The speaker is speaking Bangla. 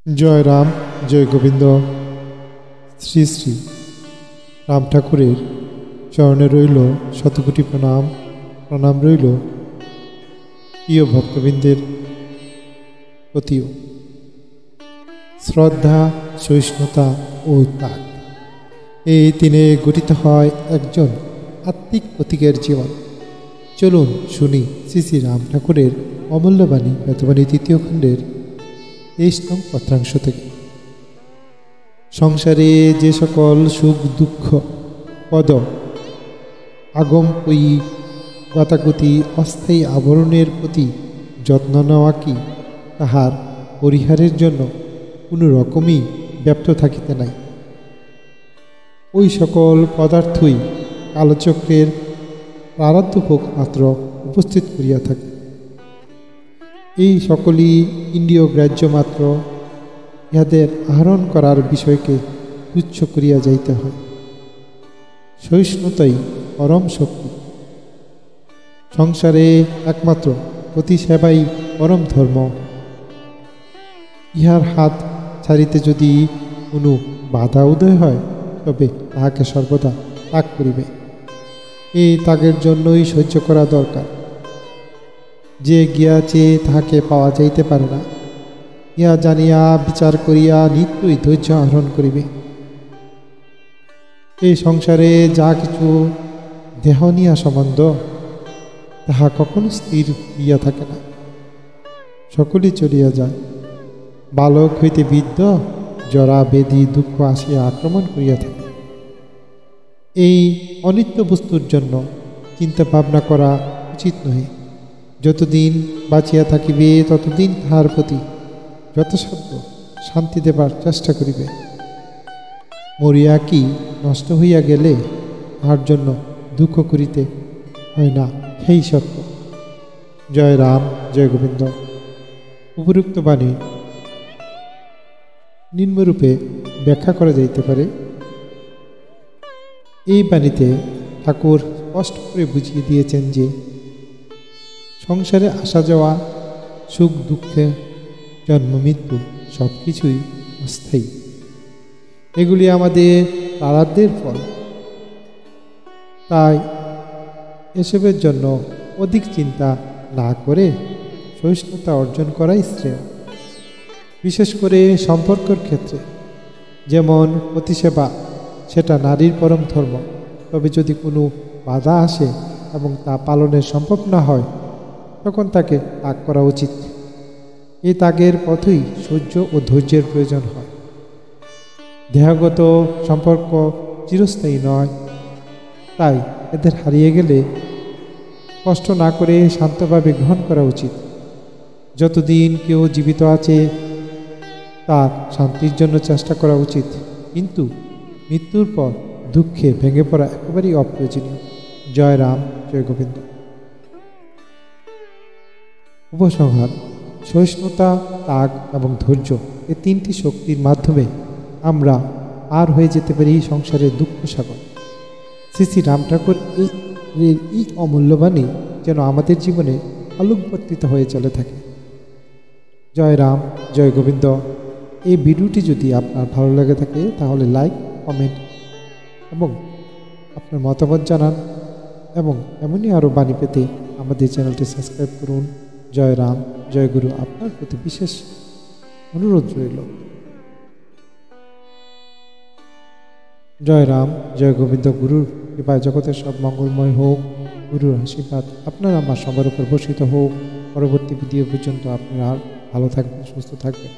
জয় রাম, জয় গোবিন্দ। শ্রী শ্রী রাম ঠাকুরের চরণে রইল শতকোটি প্রণাম। প্রণাম রইল প্রিয় ভক্তবৃন্দের প্রতিও। শ্রদ্ধা, সহিষ্ণুতা ও ত্যাগ, এই তিনে গঠিত হয় একজন আত্মিক প্রতীকের জীবন। চলুন শুনি শ্রী শ্রী রাম ঠাকুরের অমূল্যবাণী বেদবাণী ৩য় খণ্ডের ২৩ নং পত্রাংশ থেকে। সংসারে যে সকল সুখ দুঃখ পদ আগমপয়ী গতাগতি অস্থায়ী আবরণের প্রতি যত্ন নেওয়া কি তাহার পরিহারের জন্য কোনো রকমই ব্যপ্ত থাকিতে নাই। ওই সকল পদার্থই কালচক্রের প্রারব্ধভোগ মাত্র উপস্থিত করিয়া থাকে। এই সকলই ইন্দ্রিয় গ্রাহ্য মাত্র, ইহাদের আহরণ করার বিষয়কে তুচ্ছ করিয়া যাইতে হয়। সহিষ্ণুতাই পরম শক্তি। সংসারে একমাত্র পতি সেবাই পরম ধর্ম। ইহার হাত ছাড়িতে যদি কোনো বাধা উদয় হয় তবে তাহাকে সর্বদা ত্যাগ করিবে। এই ত্যাগের জন্যই সহ্য করা দরকার। যে গিয়াছে তাহাকে পাওয়া যাইতে পারে না, ইহা জানিয়া বিচার করিয়া নিত্যই ধৈর্য আহরণ করিবে। এই সংসারে যা কিছু দেহ নিয়া সম্বন্ধ, তাহা কখনো স্থির হইয়া থাকে না, সকলই চলিয়া যায়। বালক হইতে বৃদ্ধ জরা বেদি দুঃখ আসিয়া আক্রমণ করিয়া থাকে। এই অনিত্য বস্তুর জন্য চিন্তা ভাবনা করা উচিত নহে। যতদিন বাঁচিয়া থাকিবে ততদিন তাহার প্রতি যথাসাধ্য শান্তি দেবার চেষ্টা করিবে। মরিয়া কি নষ্ট হইয়া গেলে তাহার জন্য দুঃখ করিতে হয় না, সেই সত্য। জয় রাম, জয় গোবিন্দ। উপরুক্ত বাণী নিম্নরূপে ব্যাখ্যা করা যাইতে পারে। এই বাণীতে ঠাকুর স্পষ্ট করে বুঝিয়ে দিয়েছেন যে সংসারে আসা যাওয়া, সুখ দুঃখে জন্ম মৃত্যু সব কিছুই অস্থায়ী। এগুলি আমাদের প্রারব্ধের ফল। তাই এসবের জন্য অধিক চিন্তা না করে সহিষ্ণুতা অর্জন করাই শ্রেয়। বিশেষ করে সম্পর্কের ক্ষেত্রে, যেমন প্রতিসেবা, সেটা নারীর পরম ধর্ম। তবে যদি কোনো বাধা আসে এবং তা পালনের সম্ভব না হয় তখন তাকে ত্যাগ করা উচিত। এই ত্যাগের পথেই সহ্য ও ধৈর্যের প্রয়োজন হয়। দেহগত সম্পর্ক চিরস্থায়ী নয়, তাই এদের হারিয়ে গেলে কষ্ট না করে শান্তভাবে গ্রহণ করা উচিত। যতদিন কেউ জীবিত আছে তার শান্তির জন্য চেষ্টা করা উচিত, কিন্তু মৃত্যুর পর দুঃখে ভেঙে পড়া একেবারেই অপ্রয়োজনীয়। জয় রাম, জয় গোবিন্দ। উপসংহার: সহিষ্ণুতা, ত্যাগ এবং ধৈর্য, এই তিনটি শক্তির মাধ্যমে আমরা পার হয়ে যেতে পারি সংসারের দুঃখ সাগর। শ্রী শ্রী রাম ঠাকুর এই অমূল্যবাণী যেন আমাদের জীবনে আলোকবর্তিত হয়ে চলে থাকে। জয় রাম, জয় গোবিন্দ। এই ভিডিওটি যদি আপনার ভালো লেগে থাকে তাহলে লাইক, কমেন্ট এবং আপনার মতামত জানান, এবং এমনই আরও বাণী পেতে আমাদের চ্যানেলটি সাবস্ক্রাইব করুন। জয় রাম, জয় গুরু। আপনার প্রতি বিশেষ অনুরোধ রইল। জয় রাম, জয় গোবিন্দ। গুরুর কৃপায় জগতের সব মঙ্গলময় হোক। গুরুর আশীর্বাদ আপনার আমার সবার উপর বর্ষিত হোক। পরবর্তী ভিডিও পর্যন্ত আপনারা ভালো থাকবেন, সুস্থ থাকবেন।